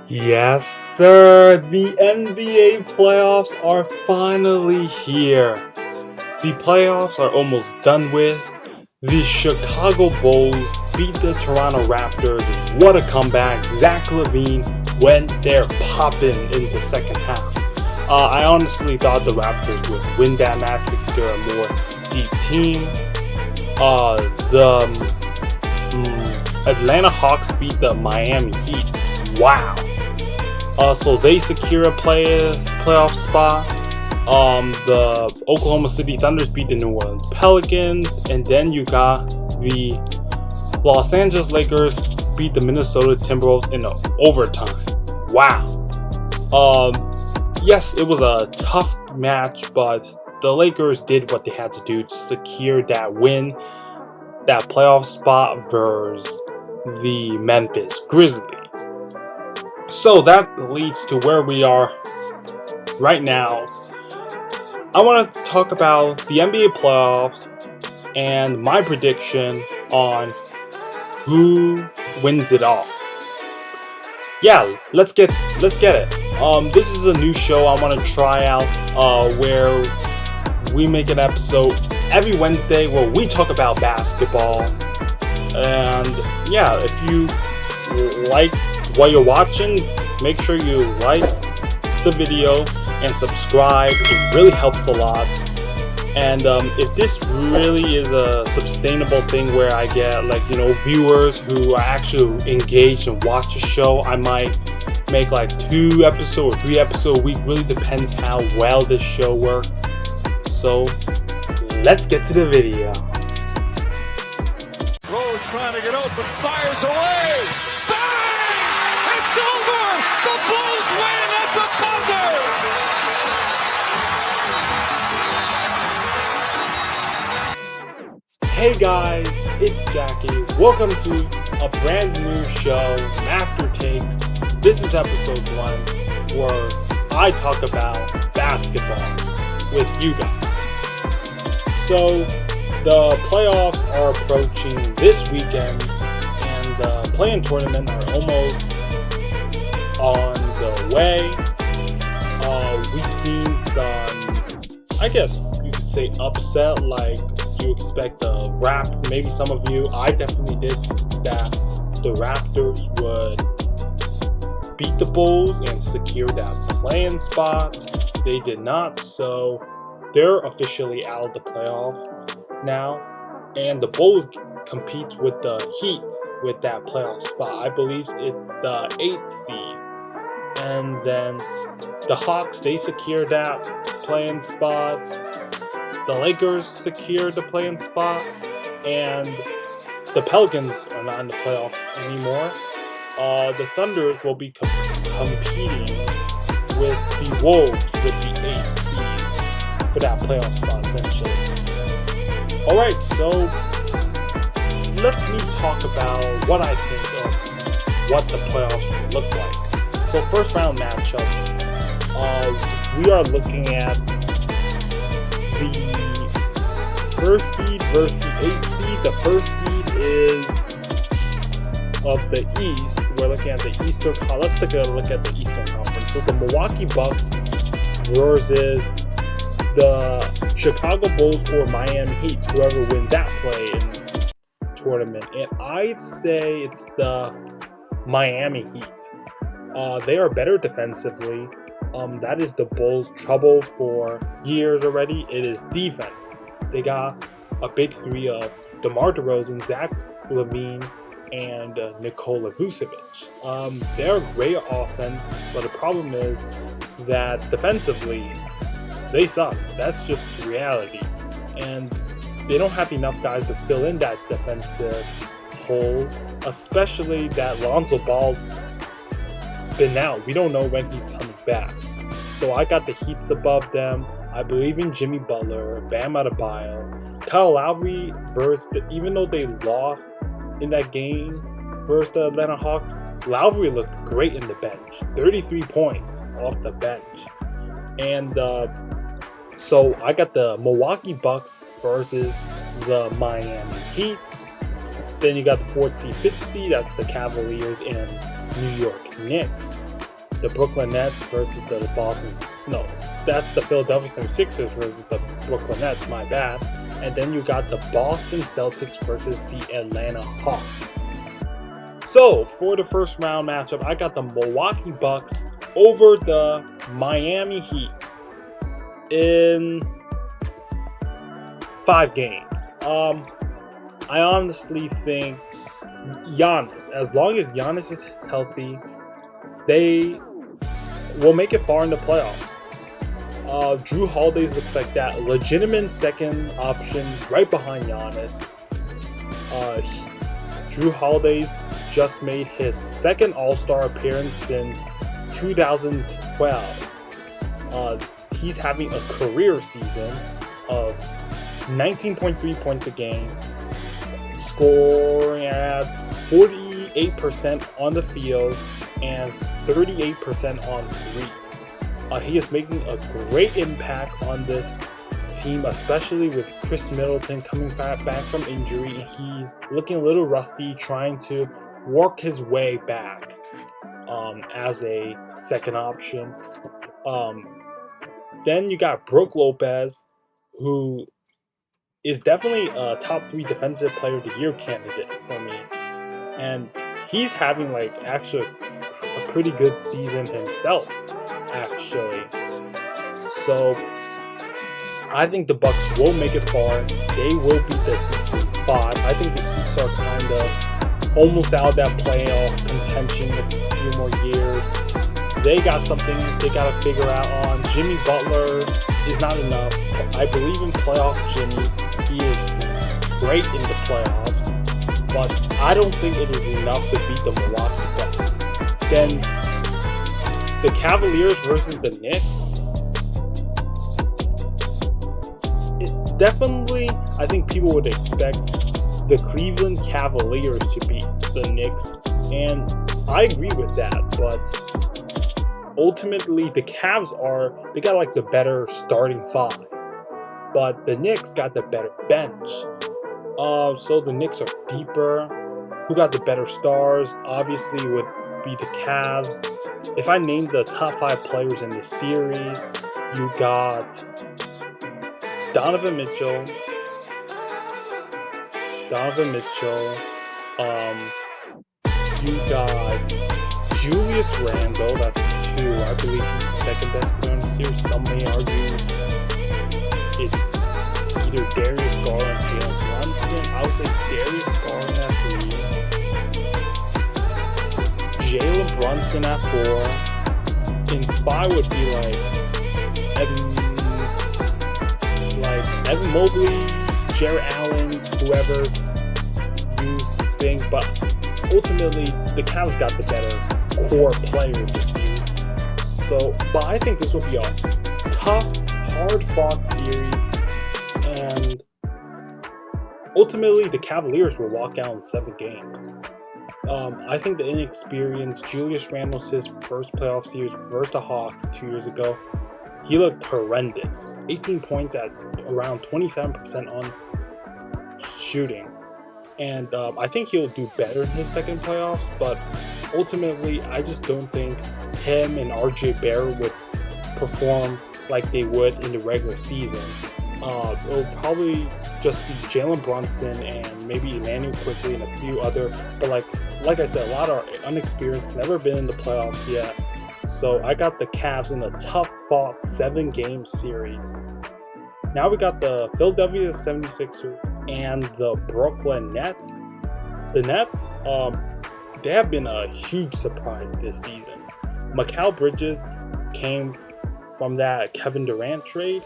Yes, sir. The NBA playoffs are finally here. The playoffs are almost done with. The Chicago Bulls beat the Toronto Raptors. What a comeback. Zach LaVine went there popping in the second half. I honestly thought the Raptors would win that match because they're a more deep team. The Atlanta Hawks beat the Miami Heat. Wow. So they secure a playoff spot. The Oklahoma City Thunders beat the New Orleans Pelicans, and then you got the Los Angeles Lakers beat the Minnesota Timberwolves in overtime. Wow. Yes, it was a tough match, but the Lakers did what they had to do to secure that win, that playoff spot versus the Memphis Grizzlies. So that leads to where we are right now. I want to talk about the NBA playoffs and my prediction on who wins it all. Yeah, let's get it. This is a new show I want to try out where we make an episode every Wednesday where we talk about basketball. And yeah, if you like what you're watching, make sure you like the video and subscribe. It really helps a lot. And if this really is a sustainable thing where I get viewers who are actually engaged and watch the show, I might make 2 episodes or 3 episodes a week. Really depends how well this show works. So let's get to the video. Rose trying to get open, fires away. Bang! It's over! The Bulls win at the buzzer! Hey guys, it's Jackie. Welcome to a brand new show, Master Takes. This is episode 1 where I talk about basketball with you guys. So the playoffs are approaching this weekend, and the play-in tournament are almost on the way. We've seen some, I guess you could say, upset, like you expect the maybe some of you, I definitely did, that the Raptors would beat the Bulls and secure that play-in spot. They did not, so they're officially out of the playoff now, and the Bulls compete with the Heat with that playoff spot. I believe it's the 8th seed. And then the Hawks, they secure that play-in spot. The Lakers secure the play-in spot, and the Pelicans are not in the playoffs anymore. The Thunders will be competing with the Wolves with the 8th seed for that playoff spot, essentially. Alright, so let me talk about what I think of what the playoffs will look like. So first round matchups, we are looking at the first seed versus the 8th seed. The first seed is of the East. We're looking at the Eastern Conference. Let's take a look at the Eastern Conference. So the Milwaukee Bucks versus the Chicago Bulls or Miami Heat, whoever wins that play-in tournament. And I'd say it's the Miami Heat. They are better defensively. That is the Bulls' trouble for years already. It is defense. They got a big three of DeMar DeRozan, Zach LaVine, and Nikola Vucevic. They're great offense, but the problem is that defensively, they suck. That's just reality. And they don't have enough guys to fill in that defensive holes, especially that Lonzo Ball's been out. We don't know when he's coming back. So I got the Heats above them. I believe in Jimmy Butler, Bam Adebayo, Kyle Lowry even though they lost in that game versus the Atlanta Hawks, Lowry looked great in the bench. 33 points off the bench. And so I got the Milwaukee Bucks versus the Miami Heat. Then you got the 4th seed, 5th seed, that's the Cavaliers and New York Knicks. the Brooklyn Nets versus the that's the Philadelphia 76ers versus the Brooklyn Nets, my bad. And then you got the Boston Celtics versus the Atlanta Hawks. So, for the first round matchup, I got the Milwaukee Bucks over the Miami Heat in 5 games. I honestly think Giannis, as long as Giannis is healthy, they will make it far in the playoffs. Drew Holiday looks like that legitimate second option right behind Giannis. Drew Holiday's just made his second All-Star appearance since 2012. He's having a career season of 19.3 points a game, scoring at 48% on the field and 38% on 3. He is making a great impact on this team, especially with Chris Middleton coming back from injury. He's looking a little rusty, trying to work his way back as a second option. Then you got Brook Lopez, who is definitely a top 3 defensive player of the year candidate for me. And he's having actually a pretty good season himself, actually. So I think the Bucks will make it far. They will beat the Heat in 5. I think the Heat are kind of almost out of that playoff contention in a few more years. They got something they got to figure out on. Jimmy Butler is not enough. I believe in playoff Jimmy. He is great in the playoffs, but I don't think it is enough to beat the Milwaukee Bucks. Then the Cavaliers versus the Knicks. Definitely, I think people would expect the Cleveland Cavaliers to beat the Knicks, and I agree with that, but ultimately the Cavs they got the better starting 5, but the Knicks got the better bench. So the Knicks are deeper. Who got the better stars? Obviously would be the Cavs. If I name the top 5 players in this series, you got Donovan Mitchell. You got Julius Randle. That's 2. I believe he's the second best player in the series. Some may argue it's either Darius Garland and Jalen Brunson. I would say Darius Garland at 3. Jalen Brunson at 4. In 5 would be Evan Mobley, Jarrett Allen, whoever you think, but ultimately the Cavs got the better core player this series. But I think this will be a tough, hard-fought series, and ultimately the Cavaliers will walk out in 7 games. I think the inexperienced Julius Randle's his first playoff series versus the Hawks 2 years ago. He looked horrendous. 18 points at around 27% on shooting. And I think he'll do better in his second playoffs, but ultimately, I just don't think him and RJ Barrett would perform like they would in the regular season. It'll probably just be Jalen Brunson and maybe Emmanuel Quickly and a few other, but like I said, a lot are unexperienced, never been in the playoffs yet. So I got the Cavs in a tough-fought 7-game series. Now we got the Philadelphia 76ers and the Brooklyn Nets. The Nets, they have been a huge surprise this season. Mikal Bridges came from that Kevin Durant trade.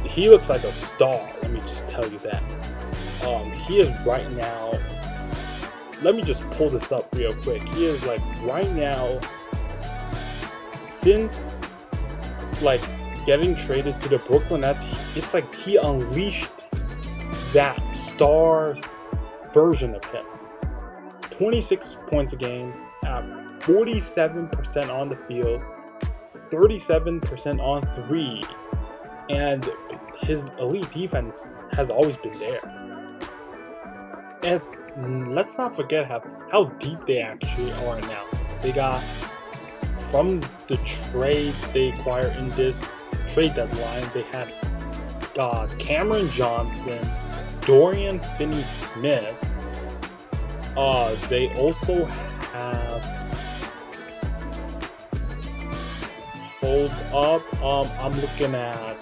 He looks like a star, let me just tell you that. He is right now, let me just pull this up real quick. He is right now, since getting traded to the Brooklyn Nets, it's he unleashed that star version of him. 26 points a game, at 47% on the field, 37% on 3, and his elite defense has always been there. And let's not forget how deep they actually are now. They got from the trades they acquired in this trade deadline, they had Cameron Johnson, Dorian Finney-Smith. They also have, hold up, I'm looking at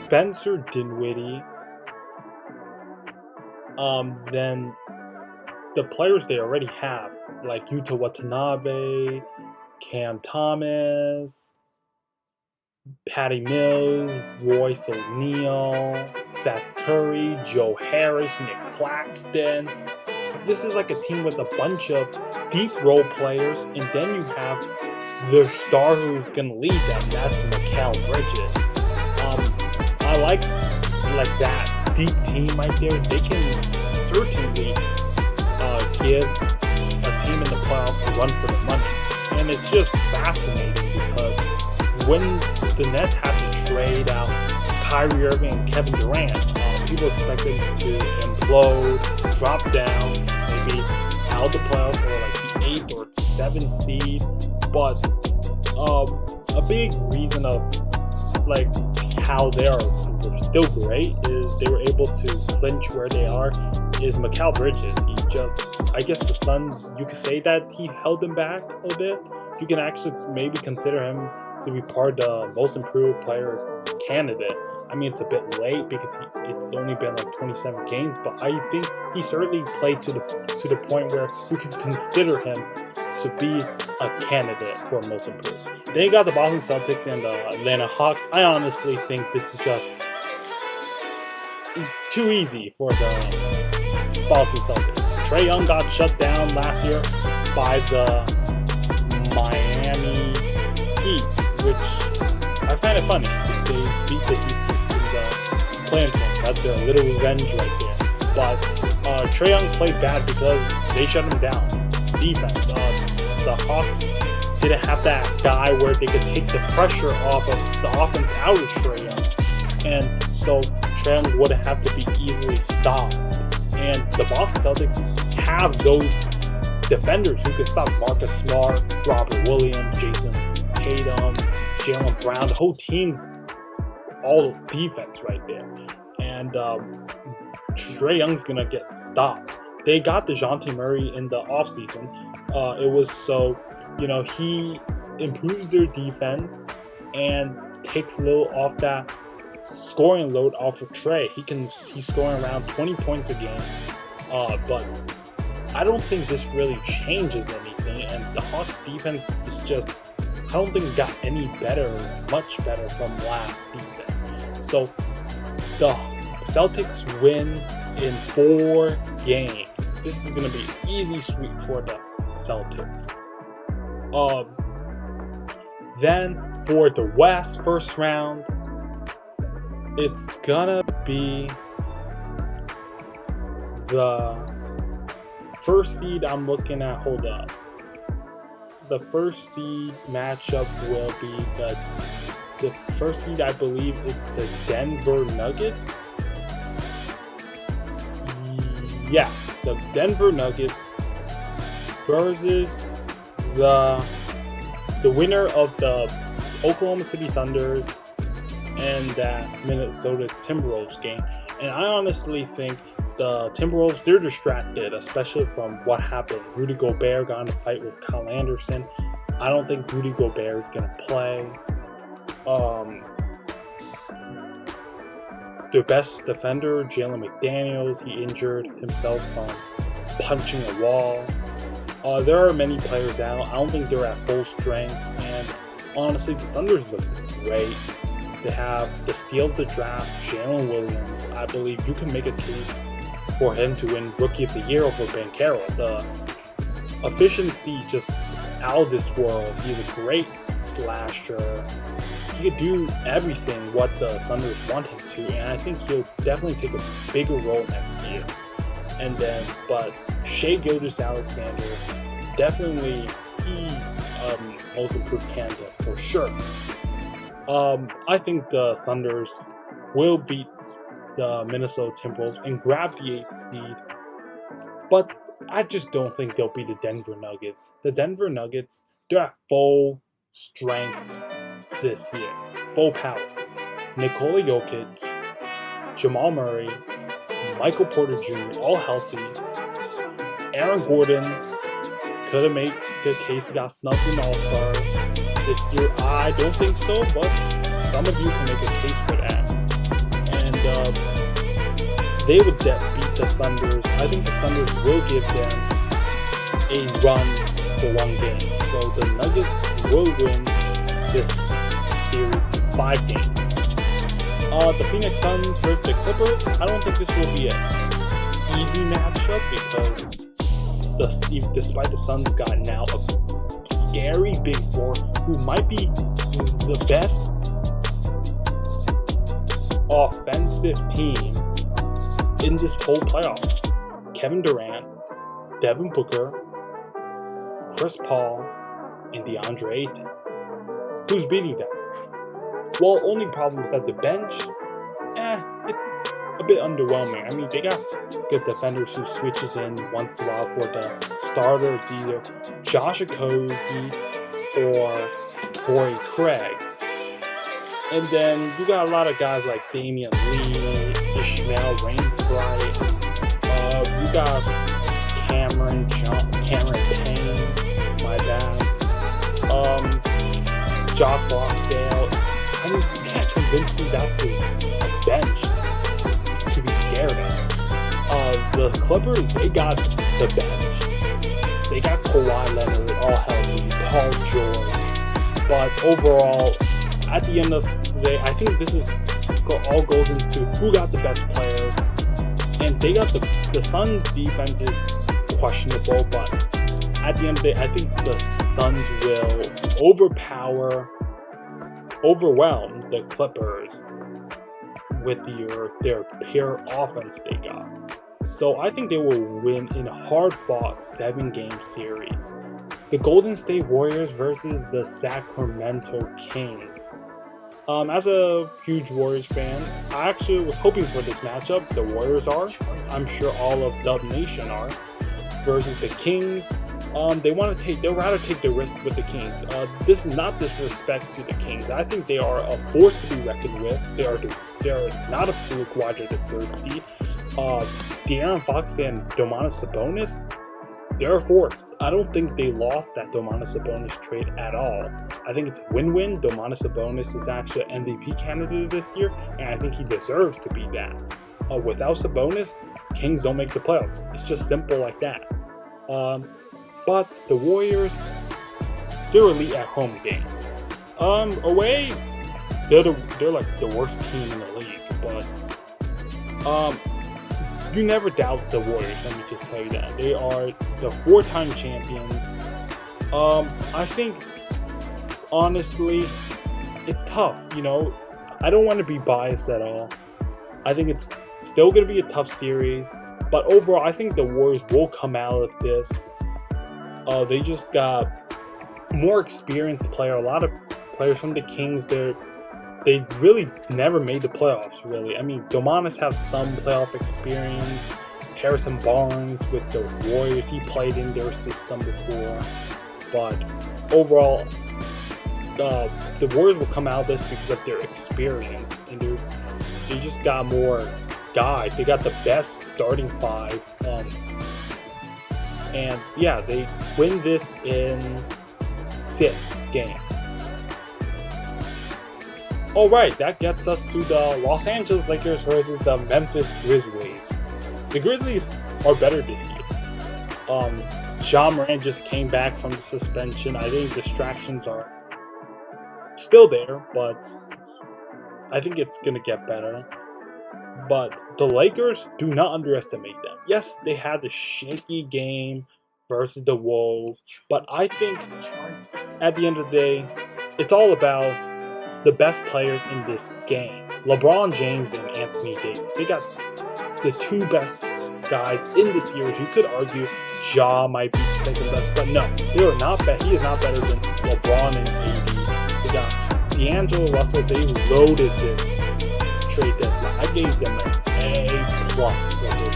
Spencer Dinwiddie. Then the players they already have, like Yuta Watanabe, Cam Thomas, Patty Mills, Royce O'Neal, Seth Curry, Joe Harris, Nick Claxton. This is like a team with a bunch of deep role players, and then you have their star who's gonna lead them. That's Mikal Bridges. I like that deep team right there. They can certainly give a team in the playoff a run for the money. And it's just fascinating because when the Nets had to trade out Kyrie Irving and Kevin Durant, people expected to implode, drop down, maybe out of the playoffs or like the 8th or 7th seed. But a big reason of like how they're still great is they were able to clinch where they are is Mikal Bridges. I guess the Suns, you could say that he held them back a bit. You can actually maybe consider him to be part of the most improved player candidate. I mean, it's a bit late because it's only been like 27 games, but I think he certainly played to the point where you could consider him to be a candidate for most improved. Then you got the Boston Celtics and the Atlanta Hawks. I honestly think this is just too easy for the Boston Celtics. Trae Young got shut down last year by the Miami Heat, which I find it funny. They beat the Heat in the play-in tournament. That's their little revenge right there. But Trae Young played bad because they shut him down. Defense. The Hawks didn't have that guy where they could take the pressure off of the offense out of Trae Young. And so Trae Young wouldn't have to be easily stopped. And the Boston Celtics have those defenders who can stop Marcus Smart, Robert Williams, Jason Tatum, Jaylen Brown. The whole team's all defense right there. And Trae Young's going to get stopped. They got DeJounte Murray in the offseason. It was so, he improves their defense and takes a little off that scoring load off of Trae. He's scoring around 20 points a game. But I don't think this really changes anything. And the Hawks defense is just, I don't think it got any better, much better from last season. So the Celtics win in 4 games. This is going to be an easy sweep for the Celtics. Then for the West first round, it's gonna be the first seed I'm looking at. Hold up. The first seed matchup will be the first seed, I believe it's the Denver Nuggets. Yes, the Denver Nuggets versus the winner of the Oklahoma City Thunders and that Minnesota Timberwolves game. And I honestly think the Timberwolves, they're distracted, especially from what happened. Rudy Gobert got in a fight with Kyle Anderson. I don't think Rudy Gobert is going to play. Their best defender, Jalen McDaniels, he injured himself from punching a wall. There are many players out. I don't think they're at full strength. And honestly, the Thunders look great. They have the steal of the draft, Jalen Williams. I believe you can make a case for him to win Rookie of the Year over Banchero. The efficiency just out of this world. He's a great slasher. He could do everything what the Thunders want him to, and I think he'll definitely take a bigger role next year. And then, but Shai Gilgeous-Alexander, definitely most improved candidate for sure. I think the Thunders will beat the Minnesota Timberwolves and grab the 8th seed, but I just don't think they'll beat the Denver Nuggets. The Denver Nuggets, they're at full strength this year, full power. Nikola Jokic, Jamal Murray, Michael Porter Jr., all healthy. Aaron Gordon could have made the case he got snubbed in All-Star this year. I don't think so, but some of you can make a case for that. And they would beat the Thunders. I think the Thunders will give them a run for one game. So the Nuggets will win this series in 5 games. The Phoenix Suns versus the Clippers, I don't think this will be an easy matchup because despite the Suns got now a scary big four who might be the best offensive team in this whole playoffs. Kevin Durant, Devin Booker, Chris Paul, and DeAndre Ayton. Who's beating them? Well, only problem is that the bench, it's a bit underwhelming. I mean, they got good defenders who switches in once in a while for the starter. It's either Josh Okogie or Torrey Craig's. And then you got a lot of guys like Damian Lee, Ishmael Rainflight. You got Cameron Payne, my bad. Jock Lockdale. I mean, you can't convince me that's a bench to be scared of. The Clippers, they got the bench. They got Kawhi Leonard, all healthy, Paul George. But overall, at the end of the day, I think this all goes into who got the best players. And they got the Suns' defense is questionable, but at the end of the day, I think the Suns will overwhelm the Clippers with their pure offense they got. So I think they will win in a hard-fought 7-game series. The Golden State Warriors versus the Sacramento Kings. As a huge Warriors fan, I actually was hoping for this matchup. The Warriors are, I'm sure all of Dub Nation are, versus the Kings. They'll rather take the risk with the Kings. This is not disrespect to the Kings. I think they are a force to be reckoned with. They are not a fluke why they're the 3rd seed. De'Aaron Fox and Domantas Sabonis, they're a force. I don't think they lost that Domantas Sabonis trade at all. I think it's win-win. Domantas Sabonis is actually an MVP candidate this year, and I think he deserves to be that. Without Sabonis, Kings don't make the playoffs. It's just simple like that. But the Warriors, they're elite at home game. Away, they're like the worst team in the league. But you never doubt the Warriors. Let me just tell you that they are the 4-time champions. I think honestly, it's tough. You know, I don't want to be biased at all. I think it's still going to be a tough series. But overall, I think the Warriors will come out of this. They just got more experienced player. A lot of players from the Kings, they really never made the playoffs, really. I mean, Domantas have some playoff experience. Harrison Barnes with the Warriors, he played in their system before. But overall, the Warriors will come out of this because of their experience. And they just got more guys. They got the best starting 5. And yeah, they win this in 6 games. Alright, that gets us to the Los Angeles Lakers versus the Memphis Grizzlies. The Grizzlies are better this year. Ja Morant just came back from the suspension. I think distractions are still there, but I think it's going to get better. But the Lakers, do not underestimate them. Yes, they had the shaky game versus the Wolves, but I think at the end of the day, it's all about the best players in this game. LeBron James and Anthony Davis. They got the 2 best guys in the series. You could argue Ja might be second best, but no, they are not bad. He is not better than LeBron and AD. They got D'Angelo Russell. They loaded this trade deadline. I gave them an A+ for this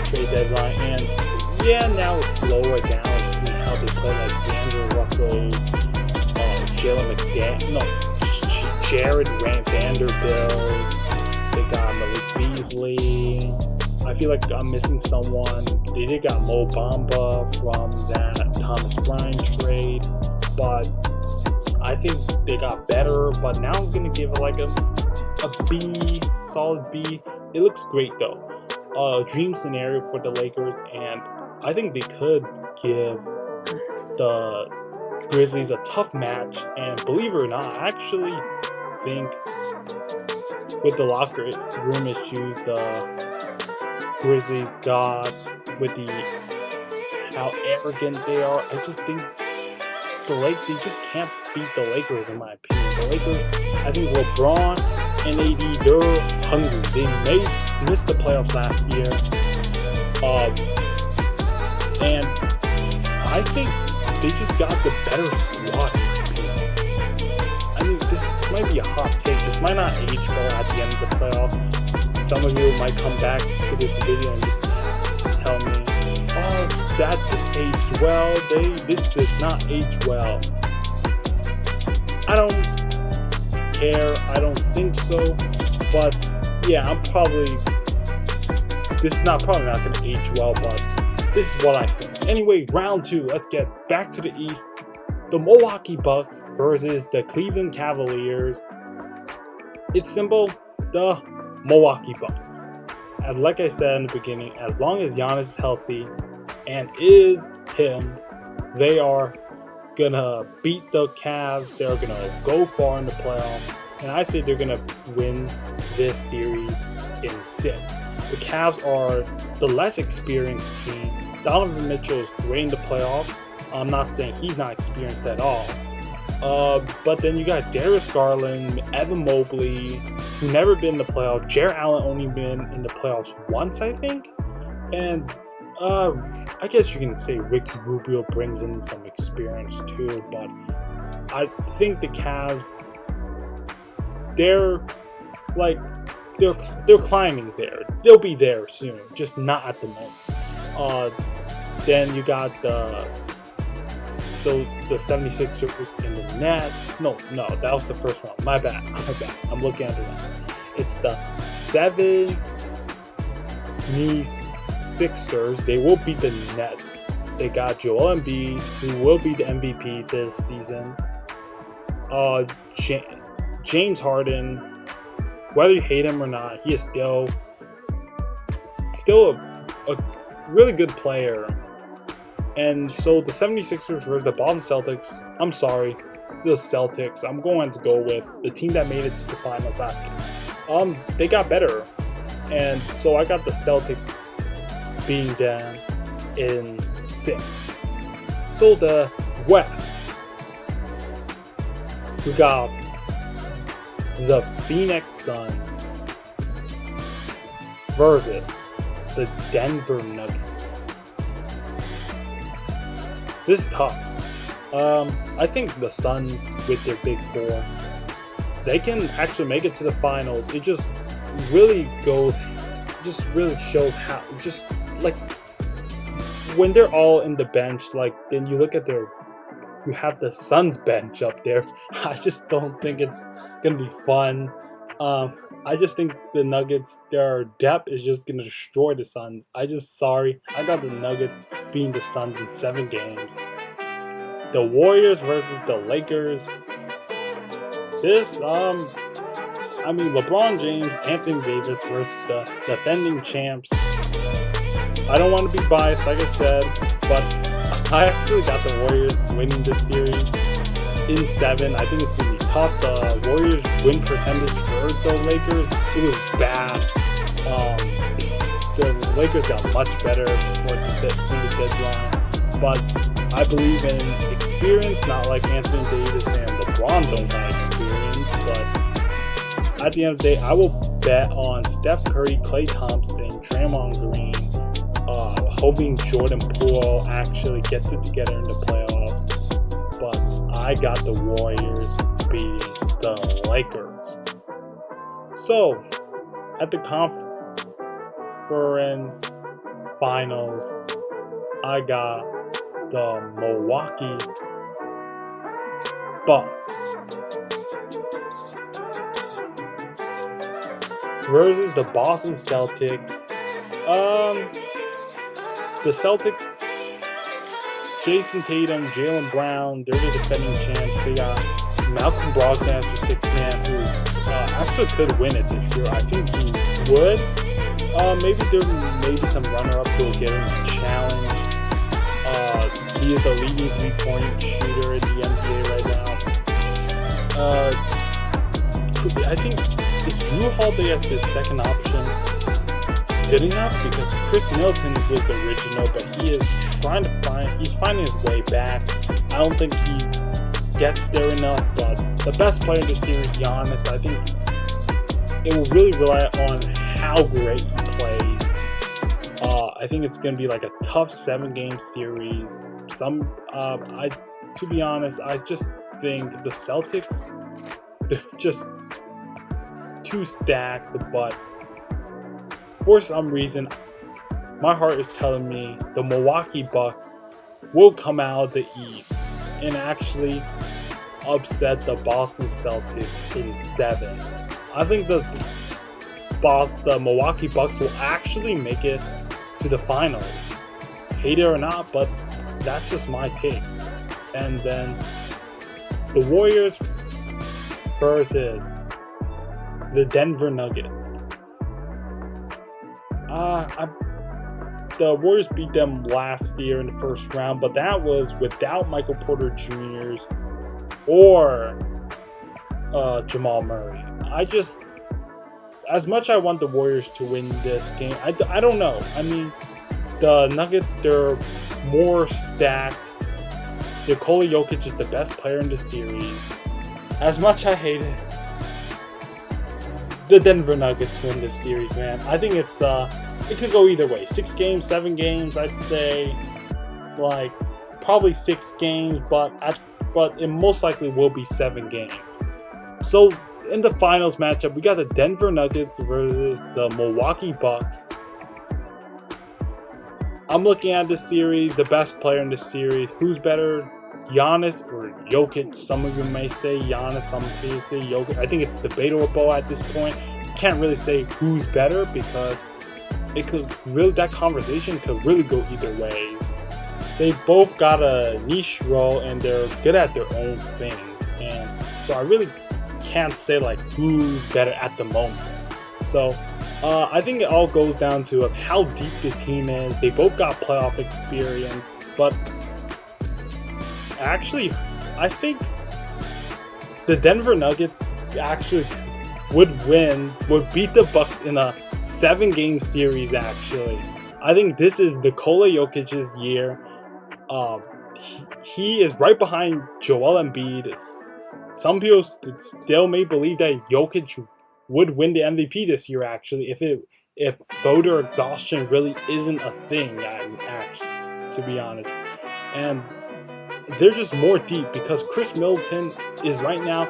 trade deadline, and yeah, now it's lower down. Seeing how they play like D'Angelo Russell, Jared Vanderbilt. They got Malik Beasley. I feel like I'm missing someone. They did got Mo Bamba from that Thomas Bryant trade, but I think they got better. But now I'm gonna give it like a B, solid B. It looks great though. Dream scenario for the Lakers, and I think they could give the Grizzlies a tough match. And believe it or not, I actually think with the locker room issues the Grizzlies got, with how arrogant they are, I just think they just can't beat the Lakers in my opinion. The Lakers, I think LeBron and AD, they're hungry. They missed the playoffs last year, and I think they just got the better squad in my opinion. I mean, this might be a hot take. This might not age well at the end of the playoffs. Some of you might come back to this video and just tell me, oh, that this aged well. This did not age well. I don't care. I don't think so. But yeah, probably not going to age well. But this is what I think. Anyway, round 2. Let's get back to the East. The Milwaukee Bucks versus the Cleveland Cavaliers. It's simple. The Milwaukee Bucks. Like I said in the beginning, as long as Giannis is healthy and is him, they are gonna beat the Cavs. They're gonna go far in the playoffs, and I say they're gonna win this series in 6. The Cavs are the less experienced team. Donovan Mitchell is great in the playoffs. I'm not saying he's not experienced at all. But then you got Darius Garland, Evan Mobley, who never been in the playoffs. Jarrett Allen only been in the playoffs once, I think. And I guess you can say Ricky Rubio brings in some experience too. But I think the Cavs, they're climbing there. They'll be there soon, just not at the moment. Then you got the 76ers in the net. No, that was the first one. My bad. I'm looking at the net. It's the 76ers. They will beat the Nets. They got Joel Embiid, who will be the MVP this season. James Harden, whether you hate him or not, he is still a really good player. And so the 76ers versus the Boston Celtics, I'm sorry, the Celtics. I'm going to go with the team that made it to the finals last year. They got better. And so I got the Celtics beating them in 6. So the West, we got the Phoenix Suns versus the Denver Nuggets. This is tough. I think the Suns, with their big 4, they can actually make it to the finals. It just really shows how, just like when they're all in the bench, like then you look at you have the Suns bench up there. I just don't think it's gonna be fun. I just think the Nuggets, their depth is just gonna destroy the Suns. I got the Nuggets beating the Suns in 7 games. The Warriors versus the Lakers. This, LeBron James, Anthony Davis versus the defending champs. I don't want to be biased, like I said, but I actually got the Warriors winning this series in 7. I think it's going to be tough. The Warriors win percentage versus the Lakers, it was bad. The Lakers got much better before the deadline, but I believe in experience, not like Anthony Davis and LeBron don't have experience, but at the end of the day, I will bet on Steph Curry, Klay Thompson, Draymond Green, hoping Jordan Poole actually gets it together in the playoffs. But I got the Warriors beating the Lakers. So, at the conference finals, I got the Milwaukee Bucks versus the Boston Celtics. The Celtics, Jason Tatum, Jaylen Brown, they're the defending champs. They got Malcolm Brogdon after 6-man, who actually could win it this year. I think he would. Maybe there may be some runner-up who will get him a challenge. He is the leading three-point shooter in the NBA right now. I think, is Drew Holiday as his second option good enough? Because Chris Middleton was the original, but he's finding his way back. I don't think he gets there enough, but the best player in the series, Giannis, I think it will really rely on how great he plays. I think it's going to be like a tough 7-game series. To be honest, I just think the Celtics, they're just too stacked, but for some reason, my heart is telling me the Milwaukee Bucks will come out of the East and actually upset the Boston Celtics in 7. I think the Milwaukee Bucks will actually make it to the finals. Hate it or not, but that's just my take. And then the Warriors versus the Denver Nuggets. The Warriors beat them last year in the first round, but that was without Michael Porter Jr. or Jamal Murray. As much I want the Warriors to win this game, I don't know. I mean, the Nuggets, they're more stacked. Nikola Jokic is the best player in the series. As much I hate it, the Denver Nuggets win this series, man. I think it could go either way. 6 games, 7 games, I'd say. Like, probably 6 games, but it most likely will be 7 games. So, in the finals matchup, we got the Denver Nuggets versus the Milwaukee Bucks. I'm looking at this series, the best player in this series. Who's better, Giannis or Jokic? Some of you may say Giannis, some may say Jokic. I think it's debatable at this point. Can't really say who's better because that conversation could really go either way. They both got a niche role and they're good at their own things. And so I really can't say like who's better at the moment. So I think it all goes down to how deep the team is. They both got playoff experience, but actually, I think the Denver Nuggets actually would beat the Bucks in a 7-game series. Actually, I think this is Nikola Jokic's year. He is right behind Joel Embiid. Some people still may believe that Jokic would win the MVP this year. Actually, if voter exhaustion really isn't a thing, to be honest, and they're just more deep because Chris Middleton is right now.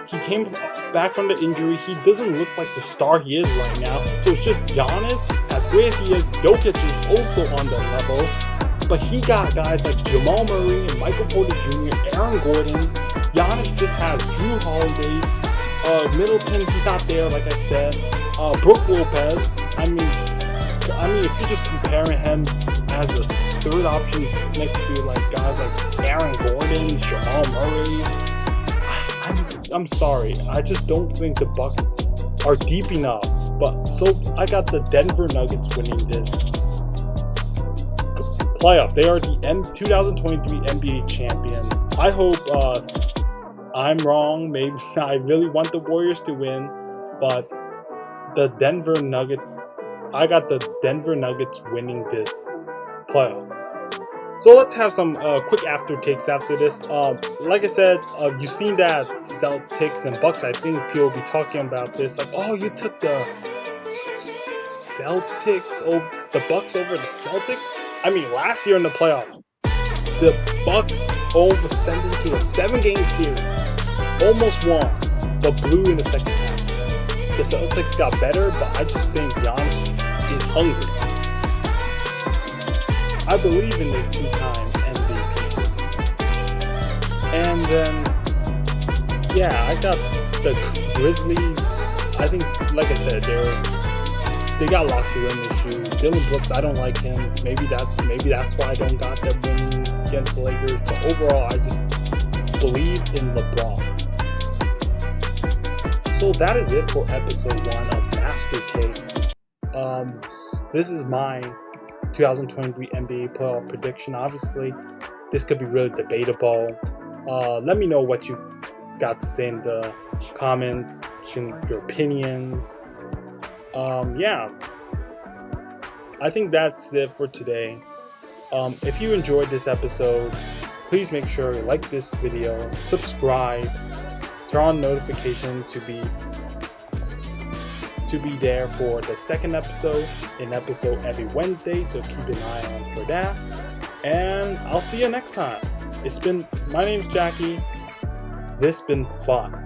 He came back from the injury. He doesn't look like the star he is right now. So it's just Giannis, as great as he is. Jokic is also on the level, but he got guys like Jamal Murray and Michael Porter Jr., Aaron Gordon. Giannis just has Drew Holiday. Middleton, he's not there, like I said. Brook Lopez. I mean, if you're just comparing him as a third option next to like guys like Aaron Gordon, Jamal Murray, I'm sorry. I just don't think the Bucks are deep enough. But so I got the Denver Nuggets winning this playoff. They are the 2023 NBA champions. I hope I'm wrong. Maybe I really want the Warriors to win, but the Denver Nuggets, I got the Denver Nuggets winning this playoff. So let's have some quick after takes after this. Like I said, you've seen that Celtics and Bucks. I think people will be talking about this. Like, oh, you took the the Bucks over the Celtics. I mean, last year in the playoff, the Bucks almost sent into a 7-game series, almost won, but blew in the second half. The Celtics got better, but I just think Giannis is hungry. I believe in this 2-time MVP. And then, yeah, I got the Grizzlies. I think, like I said, they got locker room issues. Dylan Brooks, I don't like him. Maybe that's why I don't got them winning against the Lakers. But overall, I just believe in LeBron. So that is it for episode 1 of Master Takes. This is my 2023 NBA playoff prediction. Obviously, this could be really debatable. Let me know what you got to say in the comments, your opinions. Yeah, I think that's it for today. If you enjoyed this episode, please make sure you like this video, subscribe, turn on notification to be there for the second episode, every Wednesday, so keep an eye on for that. And I'll see you next time. My name's Jackie. This been fun.